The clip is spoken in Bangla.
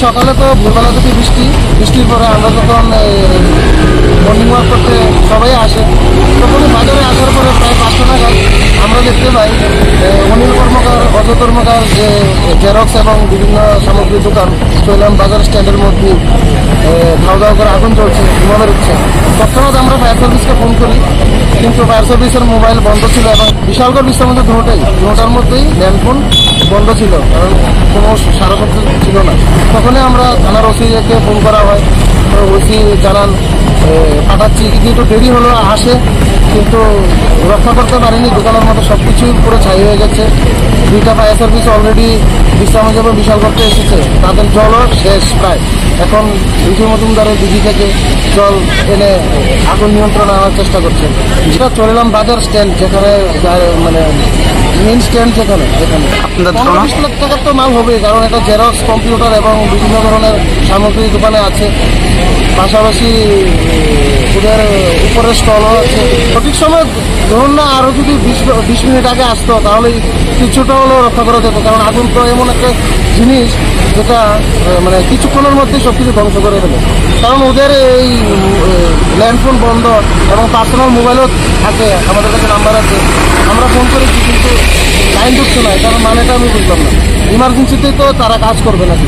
সকালে তো ভোরবেলা থেকে বৃষ্টির পরে আমরা যখন মর্নিং ওয়াক করতে সবাই আসে, তখন বাজারে আসার পরে প্রায় 5টা নাগাদ আমরা দেখতে পাই অনিল কর্মকার, অজয় কর্মকার যে জেরক্স এবং বিভিন্ন সামগ্রীর দোকান চললাম বাজার স্ট্যান্ডের মধ্যে ধাও ধাও করে আগুন চলছে, ধোঁয়া বেরোচ্ছে। তৎক্ষণাৎ আমরা ফায়ার সার্ভিসকে ফোন করি, কিন্তু ফায়ার সার্ভিসের মোবাইল বন্ধ ছিল এবং বিশালগড় বিশ্বের মধ্যে ধোঁয়াটার মধ্যেই ল্যান্ডফোন বন্ধ ছিল, কারণ কোনো সারাপত্র ছিল না। তখনই আমরা থানার ওসিকে ফোন করা হয়, ওসি জানান পাঠাচ্ছি, কিন্তু দেরি হলো, আসে কিন্তু রক্ষা করতে পারেনি। দোকানের মতো সব কিছুই পুরো ছাই হয়ে গেছে। 2টা ফায়ার সার্ভিস অলরেডি বিশ্রামগঞ্জ এবং বিশালগড়তে এসেছে, তাদের জলও শেষ প্রায়। এখন বিজয় মজুমদারের দিদি থেকে জল এনে আগুন নিয়ন্ত্রণে আনার চেষ্টা করছে। যেটা চলে এলাম বাজার স্ট্যান্ড, যেখানে মানে মেন স্ট্যান্ড, যেখানে 15-20 লাখ টাকার তো মাল হবে, কারণ এটা জেরক্স, কম্পিউটার এবং বিভিন্ন ধরনের সামগ্রী দোকানে আছে। পাশাপাশি ওদের উপরে স্টলও আছে। সঠিক সময় ধরুন না, আরও যদি 20 মিনিট আগে আসতো তাহলে কিছুটা হলেও রক্ষা করা যেত, কারণ আগুন তো এমন একটা জিনিস যেটা মানে কিছুক্ষণের মধ্যেই সব কিছু ধ্বংস করে দেবে। কারণ ওদের এই ল্যান্ডফোন বন্ধ এবং পার্সোনাল মোবাইলও থাকে, আমাদের কাছে নাম্বার আছে। আমরা ফোন করেছি কিন্তু লাইন ঢুকছে না, কারণ মানেটা আমি বুঝলাম না। ইমার্জেন্সিতেই তো তারা কাজ করবে নাকি।